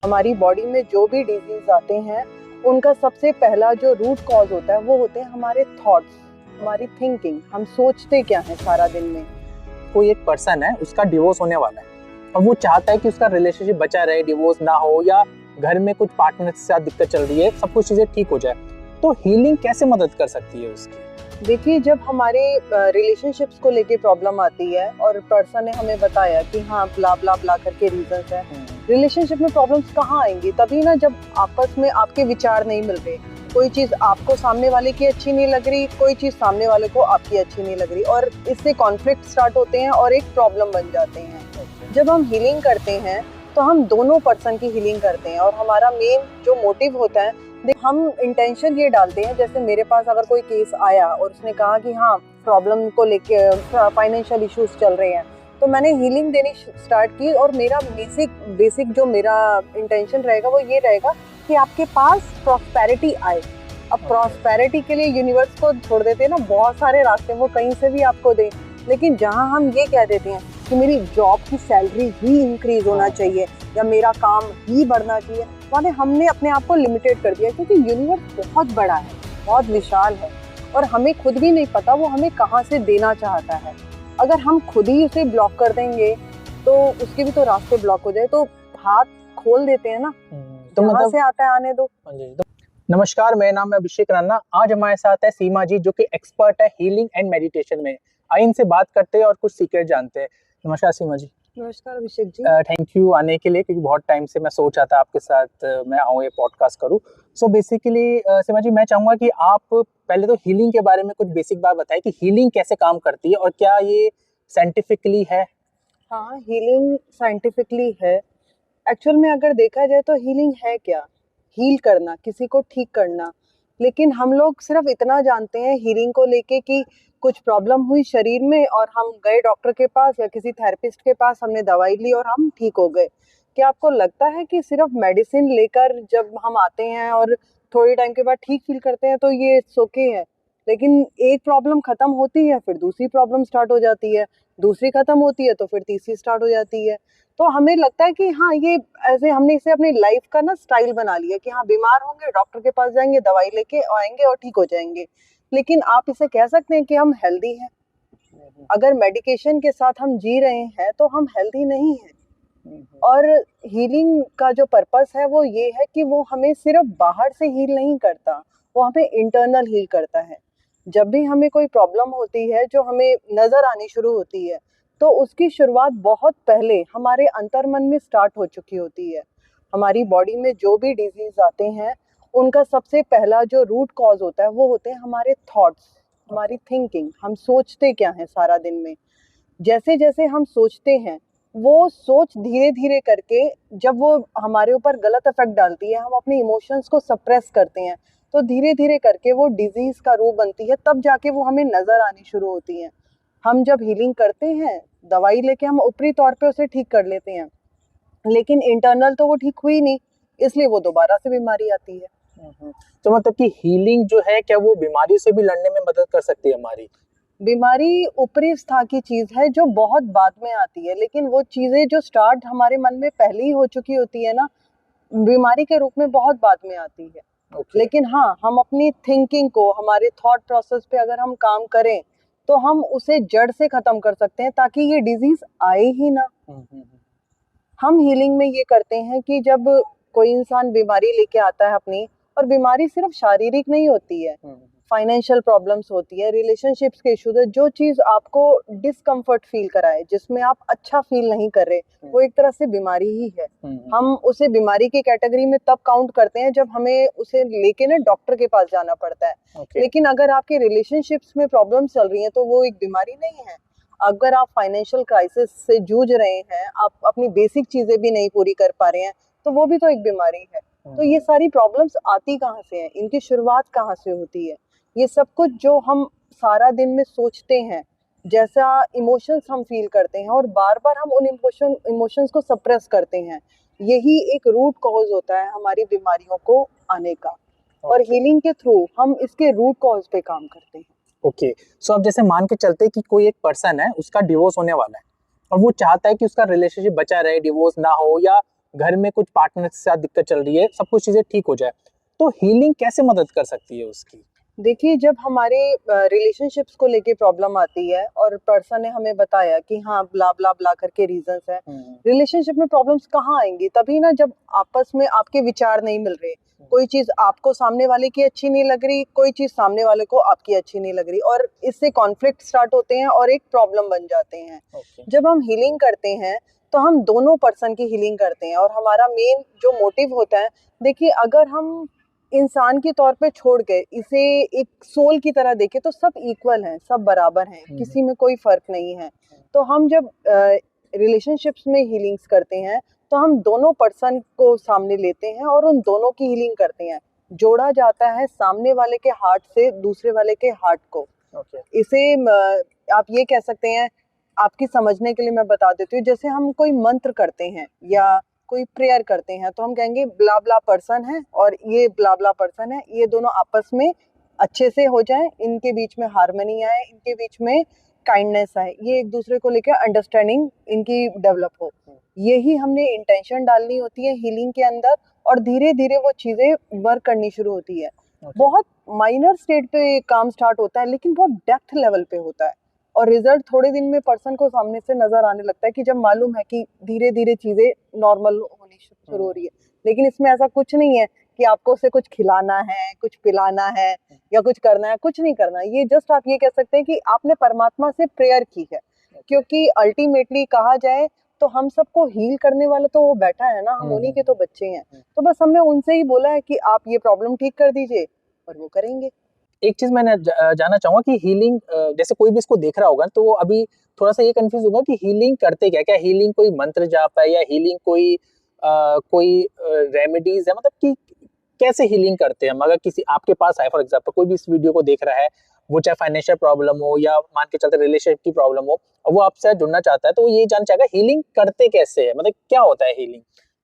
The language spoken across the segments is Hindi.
हमारी बॉडी में जो भी डिजीज आते हैं उनका सबसे पहला जो रूट कॉज होता है वो होते हैं हमारे थॉट्स, हमारी थिंकिंग। हम सोचते क्या है सारा दिन में। कोई एक पर्सन है, उसका डिवोर्स होने वाला है और वो चाहता है कि उसका रिलेशनशिप बचा रहे, डिवोर्स ना हो, या घर में कुछ पार्टनर के साथ दिक्कत चल रही है, सब कुछ चीजें ठीक हो जाए, तो हीलिंग कैसे मदद कर सकती है उसकी? देखिए, जब हमारे रिलेशनशिप्स को लेके प्रॉब्लम आती है और पर्सन ने हमें बताया कि हाँ ब्ला ब्ला ब्ला करके रीजंस है, रिलेशनशिप में प्रॉब्लम्स कहाँ आएंगी? तभी ना, जब आपस में आपके विचार नहीं मिल रहे, कोई चीज आपको सामने वाले की अच्छी नहीं लग रही, कोई चीज सामने वाले को आपकी अच्छी नहीं लग रही, और इससे कॉन्फ्लिक्ट स्टार्ट होते हैं और एक प्रॉब्लम बन जाते हैं। जब हम हीलिंग करते हैं तो हम दोनों पर्सन की हीलिंग करते हैं, और हमारा मेन जो मोटिव होता है, हम इंटेंशन ये डालते हैं। जैसे मेरे पास अगर कोई केस आया और उसने कहा कि हाँ प्रॉब्लम को लेके फाइनेंशियल इश्यूज चल रहे हैं, तो मैंने हीलिंग देनी स्टार्ट की, और मेरा बेसिक जो मेरा इंटेंशन रहेगा वो ये रहेगा कि आपके पास प्रॉस्पेरिटी आए। अब प्रॉस्पेरिटी के लिए यूनिवर्स को छोड़ देते हैं ना, बहुत सारे रास्ते वो कहीं से भी आपको दे, लेकिन जहाँ हम ये कह देते हैं कि मेरी जॉब की सैलरी ही इंक्रीज होना चाहिए या मेरा काम ही बढ़ना चाहिए, माने हमने अपने आप को लिमिटेड कर दिया। क्योंकि यूनिवर्स बहुत बड़ा है, बहुत विशाल है, और हमें खुद भी नहीं पता वो हमें कहाँ से देना चाहता है। अगर हम खुद ही उसे ब्लॉक कर देंगे तो उसके भी तो रास्ते ब्लॉक हो जाए, तो हाथ खोल देते हैं ना, तो मतलब से आता है आने दो। नमस्कार, मेरा नाम है अभिषेक रन्ना। आज हमारे साथ है सीमा जी, जो कि एक्सपर्ट है हीलिंग एंड मेडिटेशन में। आइए इनसे बात करते हैं और कुछ सीक्रेट जानते हैं। नमस्कार सीमा जी। नमस्कार अभिषेक जी। थैंक यू आने के लिए, क्योंकि बहुत टाइम से मैं सोच रहा था आपके साथ मैं आऊँ, ये पॉडकास्ट करूँ। सो बेसिकली सीमा जी, मैं चाहूँगा कि आप पहले तो हीलिंग के बारे में कुछ बेसिक बात बताएं कि हीलिंग कैसे काम करती है और क्या ये साइंटिफिकली है? हाँ, हीलिंग साइंटिफिकली है। एक्चुअल में अगर देखा जाए तो हीलिंग है क्या? हील करना, किसी को ठीक करना। लेकिन हम लोग सिर्फ इतना जानते हैं हीलिंग को लेके कि कुछ प्रॉब्लम हुई शरीर में और हम गए डॉक्टर के पास या किसी थेरेपिस्ट के पास, हमने दवाई ली और हम ठीक हो गए। क्या आपको लगता है कि सिर्फ मेडिसिन लेकर जब हम आते हैं और थोड़ी टाइम के बाद ठीक फील करते हैं तो ये ओके है? लेकिन एक प्रॉब्लम खत्म होती है, फिर दूसरी प्रॉब्लम स्टार्ट हो जाती है, दूसरी खत्म होती है तो फिर तीसरी स्टार्ट हो जाती है। तो हमें लगता है कि हाँ, ये ऐसे हमने इसे अपनी लाइफ का ना स्टाइल बना लिया कि हाँ बीमार होंगे डॉक्टर के पास जाएंगे, दवाई लेके आएंगे और ठीक हो जाएंगे। लेकिन आप इसे कह सकते हैं कि हम हेल्दी हैं? अगर मेडिकेशन के साथ हम जी रहे हैं तो हम हेल्दी नहीं हैं। और हीलिंग का जो पर्पस है वो ये है कि वो हमें सिर्फ बाहर से हील नहीं करता, वो हमें इंटरनल हील करता है। जब भी हमें कोई प्रॉब्लम होती है जो हमें नजर आनी शुरू होती है, तो उसकी शुरुआत बहुत पहले हमारे अंतर्मन में स्टार्ट हो चुकी होती है। हमारी बॉडी में जो भी डिजीज आते हैं उनका सबसे पहला जो रूट कॉज होता है वो होते हैं हमारे थॉट्स, हमारी थिंकिंग। हम सोचते क्या हैं सारा दिन में। जैसे जैसे हम सोचते हैं, वो सोच धीरे धीरे करके जब वो हमारे ऊपर गलत इफेक्ट डालती है, हम अपने इमोशंस को सप्रेस करते हैं, तो धीरे धीरे करके वो डिजीज का रूप बनती है, तब जाके वो हमें नजर आनी शुरू होती है। हम जब हीलिंग करते हैं, दवाई लेके हम ऊपरी तौर पे उसे ठीक कर लेते हैं, लेकिन इंटरनल तो वो ठीक हुई नहीं, इसलिए वो दोबारा से बीमारी आती है। तो मतलब कि हीलिंग जो है, क्या वो बीमारी से भी लड़ने में मदद कर सकती है हमारी? बीमारी ऊपरी स्तर की चीज है जो बहुत बाद में आती है, लेकिन वो चीजें जो स्टार्ट हमारे मन में पहले ही हो चुकी होती है ना, बीमारी के रूप में बहुत बाद में आती है। लेकिन हाँ, हम अपनी थिंकिंग को, हमारे थॉट प्रोसेस पे अगर हम काम करें तो हम उसे जड़ से खत्म कर सकते हैं, ताकि ये डिजीज आए ही ना। हम हीलिंग में ये करते हैं कि जब कोई इंसान बीमारी लेके आता है अपनी, और बीमारी सिर्फ शारीरिक नहीं होती है, फाइनेंशियल प्रॉब्लम्स होती है, रिलेशनशिप्स के इश्यूज है, जो चीज आपको डिस्कम्फर्ट फील कराए, जिसमें आप अच्छा फील नहीं कर रहे, वो एक तरह से बीमारी ही है। हम उसे बीमारी की कैटेगरी में तब काउंट करते हैं जब हमें उसे लेके ना डॉक्टर के पास जाना पड़ता है। लेकिन अगर आपके रिलेशनशिप्स में प्रॉब्लम चल रही है तो वो एक बीमारी नहीं है। अगर आप फाइनेंशियल क्राइसिस से जूझ रहे हैं, आप अपनी बेसिक चीजें भी नहीं पूरी कर पा रहे हैं, तो वो भी तो एक बीमारी है। तो ये सारी प्रॉब्लम्स आती कहाँ से हैं, इनकी शुरुआत कहाँ से होती है? ये सब कुछ जो हम सारा दिन में सोचते हैं, जैसा इमोशंस हम फील करते हैं और बार बार हम उन इमोशंस को सप्रेस करते हैं, यही एक रूट कॉज होता है हमारी बीमारियों को आने का। और हीलिंग के थ्रू हम इसके रूट कॉज पे काम करते हैं। ओके, सो अब जैसे मान के चलते कि कोई एक पर्सन है, उसका डिवोर्स होने वाला है और वो चाहता है कि उसका रिलेशनशिप बचा रहे, डिवोर्स ना हो, या घर में कुछ पार्टनर के साथ दिक्कत चल रही है, सब कुछ चीजें ठीक हो जाए, तो हीलिंग कैसे मदद कर सकती है उसकी? देखिए, जब हमारे रिलेशनशिप्स को लेके प्रॉब्लम आती है और पर्सन ने हमें बताया कि हाँ ब्ला ब्ला ब्ला करके रीजंस है, रिलेशनशिप में प्रॉब्लम्स कहाँ आएंगी? तभी ना, जब आपस में आपके विचार नहीं मिल रहे, कोई चीज आपको सामने वाले की अच्छी नहीं लग रही, कोई चीज सामने वाले को आपकी अच्छी नहीं लग रही, और इससे कॉन्फ्लिक्ट स्टार्ट होते हैं और एक प्रॉब्लम बन जाते हैं। जब हम हीलिंग करते हैं तो हम दोनों पर्सन की हीलिंग करते हैं, और हमारा मेन जो मोटिव होता है, देखिए अगर हम इंसान के तौर पे छोड़ के इसे एक सोल की तरह देखें तो सब इक्वल हैं, सब बराबर हैं, किसी में कोई फर्क नहीं है। तो हम जब रिलेशनशिप्स में हीलिंग्स करते हैं तो हम दोनों पर्सन को सामने लेते हैं और उन दोनों की हीलिंग करते हैं। जोड़ा जाता है सामने वाले के हार्ट से दूसरे वाले के हार्ट को। इसे आप ये कह सकते हैं, आपकी समझने के लिए मैं बता देती हूँ, जैसे हम कोई मंत्र करते हैं या कोई प्रेयर करते हैं तो हम कहेंगे ब्ला ब्ला पर्सन है और ये ब्ला ब्ला पर्सन है, ये दोनों आपस में अच्छे से हो जाए, इनके बीच में हार्मनी आए, इनके बीच में काइंडनेस आए, ये एक दूसरे को लेकर अंडरस्टैंडिंग इनकी डेवलप हो। यही हमने इंटेंशन डालनी होती है हीलिंग के अंदर, और धीरे धीरे वो चीजें वर्क करनी शुरू होती है। बहुत माइनर स्टेट पे काम स्टार्ट होता है, लेकिन बहुत डेप्थ लेवल पे होता है, और रिजल्ट थोड़े दिन में पर्सन को सामने से नजर आने लगता है कि जब मालूम है कि धीरे धीरे चीजें नॉर्मल होनी शुरू हो रही है। लेकिन इसमें ऐसा कुछ नहीं है कि आपको उसे कुछ खिलाना है, कुछ पिलाना है या कुछ करना है, कुछ नहीं करना। ये जस्ट आप ये कह सकते हैं कि आपने परमात्मा से प्रेयर की है, क्योंकि अल्टीमेटली कहा जाए तो हम सबको हील करने वाला तो वो बैठा है ना, हम उन्हीं के तो बच्चे हैं। तो बस हमने उनसे ही बोला है कि आप ये प्रॉब्लम ठीक कर दीजिए, और वो करेंगे। एक चीज मैंने जानना चाहूंगा कि हीलिंग, जैसे कोई भी इसको देख रहा होगा तो वो अभी थोड़ा सा ये कंफ्यूज होगा कि हीलिंग करते क्या, क्या हीलिंग कोई मंत्र जाप है या हीलिंग कोई रेमेडीज है, मतलब कि कैसे हीलिंग करते हैं हम? अगर किसी आपके पास आए, फॉर एग्जांपल कोई भी इस वीडियो को देख रहा है, वो चाहे फाइनेंशियल प्रॉब्लम हो या मान के चलते रिलेशनशिप की प्रॉब्लम हो, और वो आपसे जुड़ना चाहता है, तो वो ये जानना चाहेगा हीलिंग करते कैसे है, मतलब क्या होता है हीलिंग?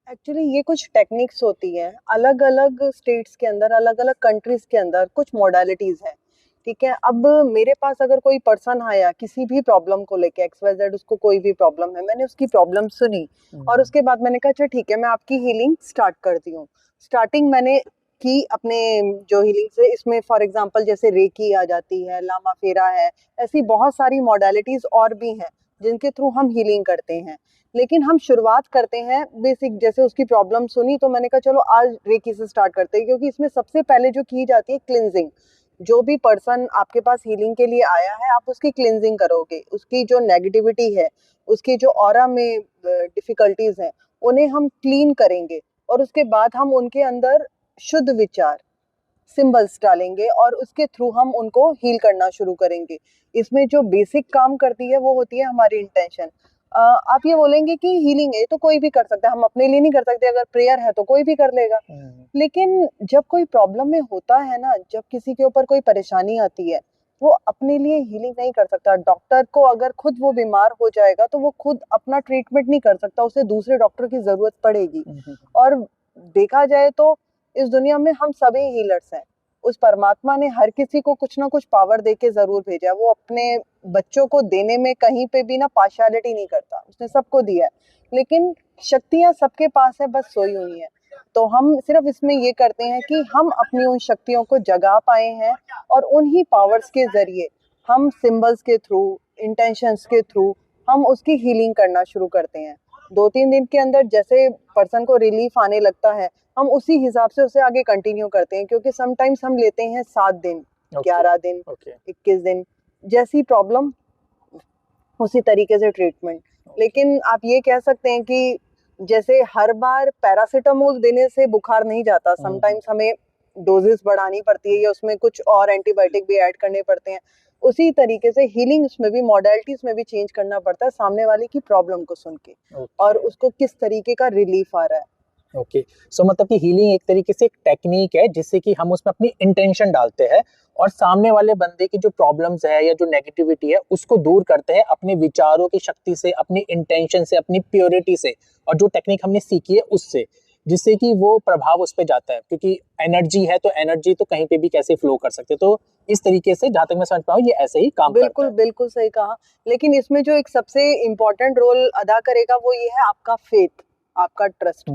एक्चुअली ये कुछ टेक्निक्स होती हैं, अलग अलग स्टेट्स के अंदर, अलग अलग कंट्रीज के अंदर कुछ मॉडलिटीज हैं। ठीक है, अब मेरे पास अगर कोई पर्सन आया किसी भी प्रॉब्लम को लेके, XYZ उसको कोई भी प्रॉब्लम है, मैंने उसकी प्रॉब्लम सुनी और उसके बाद मैंने कहा अच्छा ठीक है, मैं आपकी हीलिंग स्टार्ट करती हूँ। स्टार्टिंग मैंने की अपने जो हीलिंग से, इसमें फॉर एग्जांपल जैसे रेकी आ जाती है, लामा फेरा है, ऐसी बहुत सारी मॉडलिटीज और भी हैं जिनके थ्रू हम हीलिंग करते हैं। लेकिन हम शुरुआत करते हैं बेसिक, जैसे उसकी प्रॉब्लम सुनी तो मैंने कहा चलो आज रेकी से स्टार्ट करते हैं, क्योंकि इसमें सबसे पहले जो की जाती है क्लिनजिंग। जो भी पर्सन आपके पास हीलिंग के लिए आया है, आप उसकी क्लिनजिंग करोगे, उसकी जो नेगेटिविटी है, उसकी जो ऑरा में डिफिकल्टीज हैं, उन्हें हम क्लीन करेंगे, और उसके बाद हम उनके अंदर शुद्ध विचार, सिंबल्स डालेंगे, और उसके थ्रू हम उनको हील करना शुरू करेंगे। इसमें जो बेसिक काम करती है वो होती है हमारी इंटेंशन। आप ये बोलेंगे कि हीलिंग है तो कोई भी कर सकता है, हम अपने लिए नहीं कर सकते, अगर प्रेयर है तो कोई भी कर लेगा। लेकिन जब कोई प्रॉब्लम में होता है ना, जब किसी के ऊपर कोई परेशानी आती है, वो अपने लिए हीलिंग नहीं कर सकता। डॉक्टर को अगर खुद वो बीमार हो जाएगा तो वो खुद अपना ट्रीटमेंट नहीं कर सकता, उसे दूसरे डॉक्टर की जरूरत पड़ेगी। और देखा जाए तो इस दुनिया में हम सभी हीलर्स हैं। उस परमात्मा ने हर किसी को कुछ ना कुछ पावर दे के जरूर भेजा है। वो अपने बच्चों को देने में कहीं पे भी ना पार्शियलिटी नहीं करता, उसने सबको दिया है। लेकिन शक्तियां सबके पास है, बस सोई हुई है। तो हम सिर्फ इसमें ये करते हैं कि हम अपनी उन शक्तियों को जगा पाए हैं, और उन्हीं पावर्स के जरिए हम सिंबल्स के थ्रू, इंटेंशंस के थ्रू हम उसकी हीलिंग करना शुरू करते हैं। 2-3 दिन के अंदर जैसे पर्सन को रिलीफ आने लगता है, हम उसी हिसाब से उसे आगे कंटिन्यू करते हैं, क्योंकि समटाइम्स हम लेते हैं 7 दिन, 11 दिन, 21 दिन, जैसी प्रॉब्लम उसी तरीके से ट्रीटमेंट। लेकिन आप ये कह सकते हैं कि जैसे हर बार पैरासिटामोल देने से बुखार नहीं जाता, समटाइम्स हमें डोजेस बढ़ानी पड़ती है या उसमें कुछ और एंटीबायोटिक भी ऐड करने पड़ते हैं। उसी तरीके से हीलिंग उसमें भी, मॉडलिटीज में भी चेंज करना पड़ता है, सामने वाले की प्रॉब्लम को सुन के और उसको किस तरीके का रिलीफ आ रहा है। ओके, सो मतलब कि हीलिंग एक तरीके से एक टेक्निक है जिससे कि हम उसमें अपनी इंटेंशन डालते हैं और सामने वाले बंदे की जो प्रॉब्लम्स है या जो नेगेटिविटी है उसको दूर करते हैं अपने विचारों की शक्ति से, अपनी इंटेंशन से, अपनी प्योरिटी से, और जो टेक्निक हमने सीखी है उससे, जिससे कि वो प्रभाव उस पर जाता है। क्योंकि एनर्जी है तो एनर्जी तो कहीं पे भी कैसे फ्लो कर सकते हैं। तो इस तरीके से जहां तक मैं समझ पाऊँ ये ऐसे ही काम करता है। बिल्कुल बिल्कुल सही कहा। लेकिन इसमें जो एक सबसे इम्पोर्टेंट रोल अदा करेगा वो ये है आपका फेथ, आपका ट्रस्ट।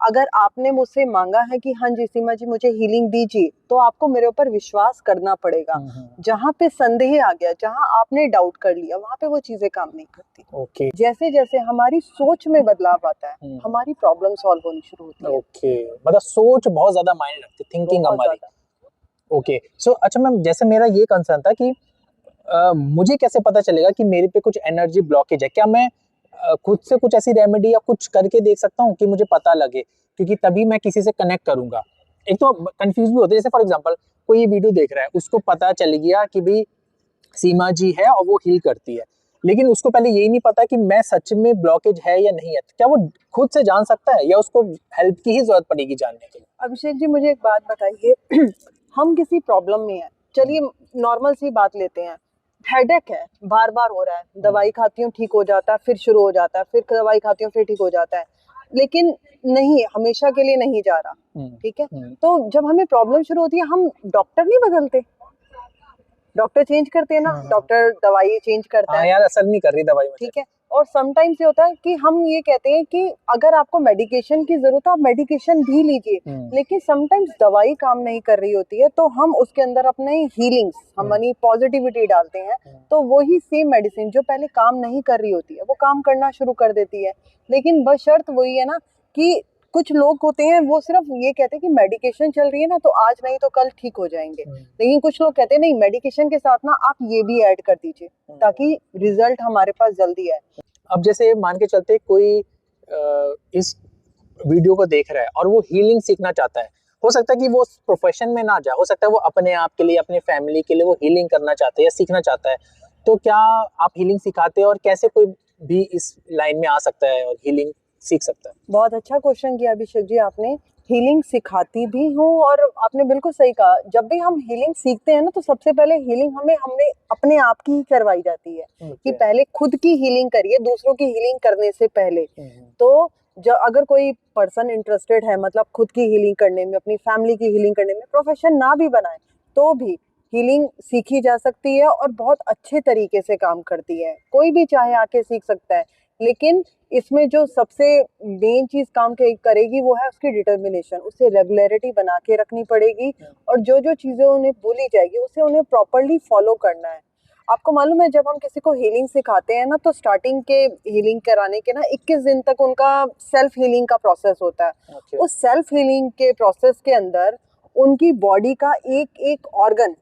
अगर आपने मुझसे मांगा है कि हाँ जी सीमा जी मुझे हीलिंग दीजिए, तो आपको मेरे ऊपर विश्वास करना पड़ेगा। जहाँ पे संदेह आ गया, जहाँ आपने डाउट कर लिया, वहाँ पे वो चीजें काम नहीं करती। ओके जैसे जैसे हमारी सोच में बदलाव आता है, हमारी प्रॉब्लम सॉल्व होनी शुरू होती है। ओके, मतलब सोच बहुत ज्यादा मायने रखती है, थिंकिंग बहुत हमारी। ज्यादा। ओके सो अच्छा मैम, जैसे मेरा ये कंसर्न था कि मुझे कैसे पता चलेगा कि मेरे पे कुछ एनर्जी ब्लॉकेज है? क्या मैं खुद से कुछ ऐसी रेमेडी या कुछ करके देख सकता हूँ कि मुझे पता लगे? क्योंकि तभी मैं किसी से कनेक्ट करूंगा। एक तो कंफ्यूज भी होते हैं, जैसे फॉर एग्जांपल कोई ये वीडियो देख रहा है, उसको पता चल गया कि भाई सीमा जी है और वो हील करती है, लेकिन उसको पहले यही नहीं पता कि मैं सच में ब्लॉकेज है या नहीं है, तो क्या वो खुद से जान सकता है या उसको हेल्प की ही जरूरत पड़ेगी जानने के लिए? अभिषेक जी मुझे एक बात बताइए, हम किसी प्रॉब्लम में हैं, चलिए नॉर्मल सी बात लेते हैं, हेडेक है, बार बार हो रहा है, दवाई खाती हूँ ठीक हो जाता है, फिर शुरू हो जाता है, फिर दवाई खाती हूँ फिर ठीक हो जाता है, लेकिन नहीं, हमेशा के लिए नहीं जा रहा, ठीक है। तो जब हमें प्रॉब्लम शुरू होती है, हम डॉक्टर नहीं बदलते, डॉक्टर चेंज करते हैं ना, डॉक्टर दवाई चेंज करता हाँ है, यार, असर नहीं कर रही दवाई मुझे। ठीक है। और समटाइम्स ये होता है कि हम ये कहते हैं कि अगर आपको मेडिकेशन की जरूरत है आप मेडिकेशन भी लीजिए, लेकिन समटाइम्स दवाई काम नहीं कर रही होती है, तो हम उसके अंदर अपने हीलिंग्स, हम मनी पॉजिटिविटी डालते हैं, तो वही सेम मेडिसिन जो पहले काम नहीं कर रही होती है वो काम करना शुरू कर देती है। लेकिन बशर्त वही है ना कि कुछ लोग होते हैं वो सिर्फ ये कहते हैं कि मेडिकेशन चल रही है ना तो आज नहीं तो कल ठीक हो जाएंगे, लेकिन कुछ लोग कहते हैं नहीं, मेडिकेशन के साथ ना आप ये भी ऐड कर दीजिए ताकि रिजल्ट हमारे पास जल्दी आए। अब जैसे मान के चलते कोई इस वीडियो को देख रहा है और वो हीलिंग सीखना चाहता है, हो सकता है कि वो प्रोफेशन में ना जाए, हो सकता है वो अपने आप के लिए, अपनी फैमिली के लिए वो हीलिंग करना चाहते हैं या सीखना चाहता है, तो क्या आप हीलिंग सिखाते हैं और कैसे कोई भी इस लाइन में आ सकता है और हीलिंग सीख सकता है? बहुत अच्छा क्वेश्चन किया अभिषेक जी आपने। हीलिंग सिखाती भी हूँ और आपने बिल्कुल सही कहा, जब भी हम हीलिंग सीखते हैं ना तो सबसे पहले हीलिंग हमने अपने आप की ही करवाई जाती है कि पहले खुद की हीलिंग करिए दूसरों की हीलिंग करने से पहले। तो जब अगर कोई पर्सन इंटरेस्टेड है, मतलब खुद की हीलिंग करने में, अपनी फैमिली की हीलिंग करने में, प्रोफेशन ना भी बनाए तो भी हीलिंग सीखी जा सकती है और बहुत अच्छे तरीके से काम करती है, कोई भी चाहे आके सीख सकता है। लेकिन इसमें जो सबसे मेन चीज काम करेगी वो है उसकी डिटर्मिनेशन, उससे रेगुलरिटी बना के रखनी पड़ेगी और जो जो चीजें उन्हें बोली जाएगी उसे उन्हें प्रॉपरली फॉलो करना है। आपको मालूम है जब हम किसी को हीलिंग सिखाते हैं ना तो स्टार्टिंग के हीलिंग कराने के ना 21 दिन तक उनका सेल्फ हीलिंग का प्रोसेस होता है। उस सेल्फ हीलिंग के प्रोसेस के अंदर उनकी बॉडी का एक एक ऑर्गन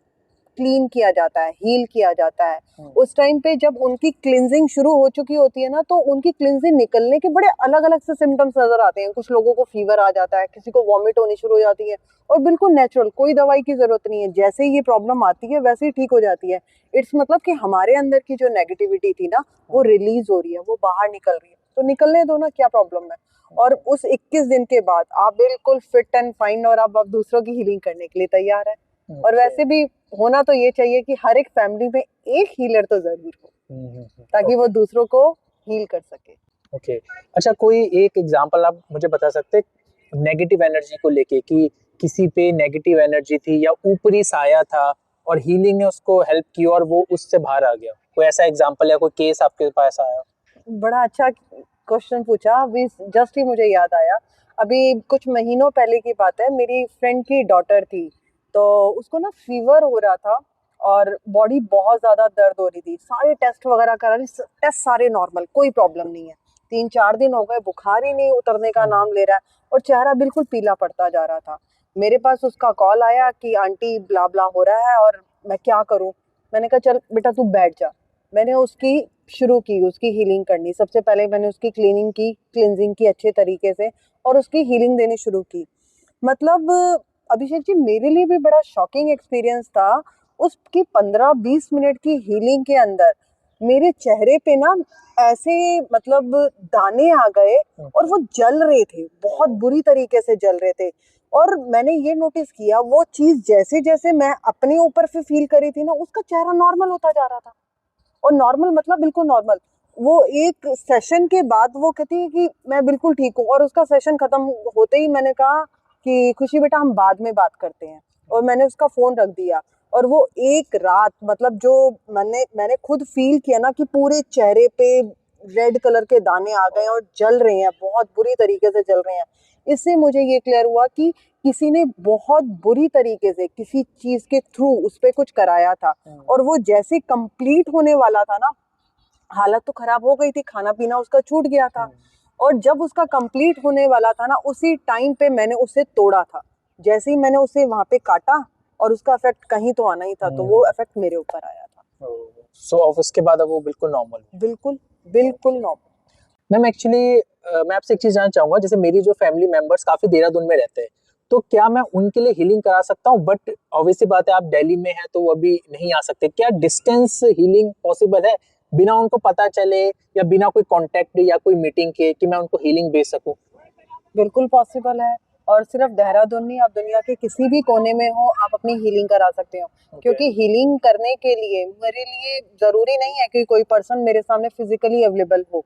क्लीन किया जाता है, हील किया जाता है। उस टाइम पे जब उनकी क्लिनजिंग शुरू हो चुकी होती है ना तो उनकी क्लिनजिंग निकलने के बड़े अलग अलग से सिम्टम्स नजर आते हैं। कुछ लोगों को फीवर आ जाता है, किसी को वॉमिट होनी शुरू हो जाती है, और बिल्कुल नेचुरल, कोई दवाई की जरूरत नहीं है, जैसे ही ये प्रॉब्लम आती है वैसे ही ठीक हो जाती है। इट्स मतलब कि हमारे अंदर की जो नेगेटिविटी थी ना वो रिलीज हो रही है, वो बाहर निकल रही है, तो निकलने दो ना, क्या प्रॉब्लम है। और उस 21 दिन के बाद आप बिल्कुल फिट एंड फाइन और आप दूसरों की हीलिंग करने के लिए तैयार है। और वैसे भी होना तो ये चाहिए कि हर एक फैमिली में एक हीलर तो जरूर हो ताकि वो दूसरों को हील कर सके। ओके अच्छा, कोई एक एग्जांपल आप मुझे बता सकते हैं नेगेटिव एनर्जी को लेके, कि किसी पे नेगेटिव एनर्जी थी या ऊपरी साया था और हीलिंग ने उसको हेल्प की और वो उससे बाहर आ गया? कोई ऐसा एग्जांपल या कोई केस आपके पास आया? बड़ा अच्छा क्वेश्चन पूछा, अभी जस्ट ही मुझे याद आया। अभी कुछ महीनों पहले की बात है, मेरी फ्रेंड की डॉटर थी, तो उसको ना फीवर हो रहा था और बॉडी बहुत ज्यादा दर्द हो रही थी, सारे टेस्ट वगैरह करा रही, टेस्ट सारे नॉर्मल, कोई प्रॉब्लम नहीं है। 3-4 दिन हो गए, बुखार ही नहीं उतरने का नाम ले रहा है और चेहरा बिल्कुल पीला पड़ता जा रहा था। मेरे पास उसका कॉल आया कि आंटी ब्ला ब्ला हो रहा है और मैं क्या करूं। मैंने कहा चल बेटा तू बैठ जा। मैंने उसकी शुरू की, उसकी हीलिंग करनी। सबसे पहले मैंने उसकी क्लीनिंग की, क्लिनजिंग की अच्छे तरीके से, और उसकी हीलिंग देनी शुरू की। मतलब अभिषेक जी मेरे लिए भी बड़ा शॉकिंग एक्सपीरियंस था। उसकी 15-20 मिनट की हीलिंग के अंदर मेरे चेहरे पे ना ऐसे मतलब दाने आ गए और वो जल रहे थे, बहुत बुरी तरीके से जल रहे थे। और मैंने ये नोटिस किया वो चीज जैसे जैसे मैं अपने ऊपर से फील करी थी ना, उसका चेहरा नॉर्मल होता जा रहा था। और नॉर्मल मतलब बिल्कुल नॉर्मल। वो एक सेशन के बाद वो कहती है कि मैं बिल्कुल ठीक हूँ, और उसका सेशन खत्म होते ही मैंने कहा कि खुशी बेटा हम बाद में बात करते हैं, और मैंने उसका फोन रख दिया। और वो एक रात मतलब जो मैंने खुद फील किया ना कि पूरे चेहरे पे रेड कलर के दाने आ गए और जल रहे हैं, बहुत बुरी तरीके से जल रहे हैं। इससे मुझे ये क्लियर हुआ कि किसी ने बहुत बुरी तरीके से किसी चीज के थ्रू उस पे कुछ कराया था, और वो जैसे कंप्लीट होने वाला था ना, हालत तो खराब हो गई थी, खाना पीना उसका छूट गया था। और जब उसका कंप्लीट होने वाला था ना, उसी टाइम पे मैंने उसे तोड़ा था। जैसे ही मैंने उसे वहां पे काटा और उसका इफेक्ट कहीं तो आना ही था, तो वो इफेक्ट मेरे ऊपर आया था। सो अब उसके बाद अब वो बिल्कुल नॉर्मल है। बिल्कुल बिल्कुल नॉर्मल। मैम एक्चुअली मैं आपसे एक चीज जानना चाहूंगा, जैसे मेरी जो फैमिली मेंबर्स काफी देहरादून में रहते हैं, तो क्या मैं उनके लिए हीलिंग करा सकता हूँ? बट ऑब्वियसली बात है, आप दिल्ली में हैं तो वो अभी नहीं आ सकते। क्या डिस्टेंस हीलिंग पॉसिबल है, बिना उनको पता चले या बिना कोई कांटेक्ट या कोई मीटिंग के, कि मैं उनको हीलिंग भेज सकूं? बिल्कुल पॉसिबल है, और सिर्फ देहरादून नहीं, आप दुनिया के किसी भी कोने में हो, आप अपनी हीलिंग करा सकते हो। क्योंकि हीलिंग करने के लिए मेरे लिए जरूरी नहीं है कि कोई पर्सन मेरे सामने फिजिकली अवेलेबल हो।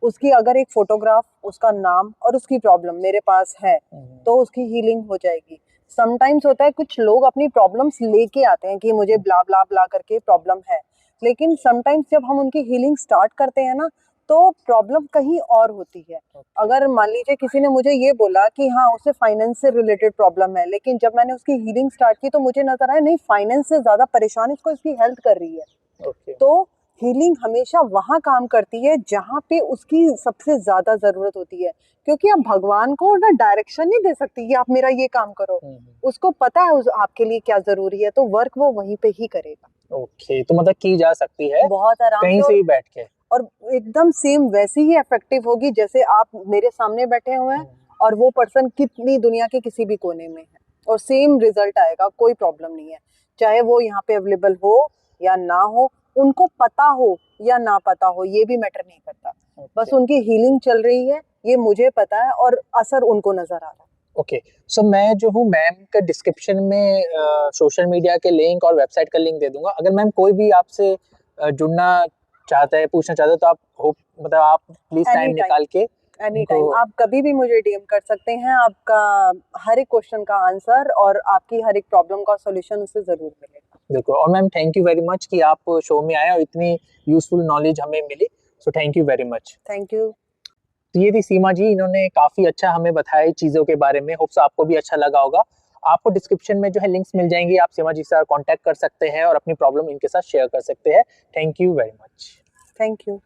उसकी अगर एक फोटोग्राफ, उसका नाम और उसकी प्रॉब्लम मेरे पास है, तो उसकी हीलिंग हो जाएगी। समटाइम्स होता है कुछ लोग अपनी प्रॉब्लम्स लेके आते हैं कि मुझे ब्ला ब्ला ब्ला करके प्रॉब्लम है, लेकिन समटाइम्स जब हम उनकी हीलिंग स्टार्ट करते हैं ना, तो प्रॉब्लम कहीं और होती है। अगर मान लीजिए किसी ने मुझे ये बोला कि हाँ उसे फाइनेंस से रिलेटेड प्रॉब्लम है, लेकिन जब मैंने उसकी हीलिंग स्टार्ट की तो मुझे नजर आया नहीं, फाइनेंस से ज्यादा परेशान इसको इसकी हेल्थ कर रही है। तो हीलिंग हमेशा वहां काम करती है जहां पे उसकी सबसे ज्यादा जरूरत होती है, क्योंकि आप भगवान को ना डायरेक्शन नहीं दे सकती कि आप मेरा ये काम करो। उसको पता है आपके लिए क्या जरूरी है, तो वर्क वो वहीं पे ही करेगा। ओके, तो मतलब की जा सकती है बहुत आराम कहीं से, से भी बैठ के। और एकदम सेम वैसी ही इफेक्टिव होगी जैसे आप मेरे सामने बैठे हुए हैं और वो पर्सन कितनी दुनिया के किसी भी कोने में है, और सेम रिजल्ट आएगा, कोई प्रॉब्लम नहीं है। चाहे वो यहाँ पे अवेलेबल हो या ना हो, उनको पता हो या ना पता हो, ये भी मैटर नहीं करता। बस उनकी हीलिंग चल रही है, ये मुझे पता है, और असर उनको नजर आ रहा है। ओके, सो मैं जो हूँ मैम का डिस्क्रिप्शन में सोशल मीडिया के लिंक और वेबसाइट का लिंक दे दूंगा। अगर मैम कोई भी आपसे जुड़ना चाहता है, पूछना चाहता है, तो आप होप मतलब आप प्लीज टाइम निकाल के एनी टाइम आप कभी भी मुझे डीएम कर सकते हैं। आपका हर एक क्वेश्चन का आंसर और आपकी हर एक प्रॉब्लम का सॉल्यूशन उससे जरूर मिलेगा। बिल्कुल। और ma'am thank you very much कि आप शो में आए और इतनी यूजफुल नॉलेज हमें मिली। So thank you very much. Thank you. तो ये थी सीमा जी, इन्होंने काफी अच्छा हमें बताया चीजों के बारे में। होप्स आपको भी अच्छा लगा होगा। आपको डिस्क्रिप्शन में जो है लिंक्स मिल जाएंगी, आप सीमा जी से कांटेक्ट कर सकते हैं और अपनी प्रॉब्लम इनके साथ शेयर कर सकते हैं। Thank you very much. Thank you.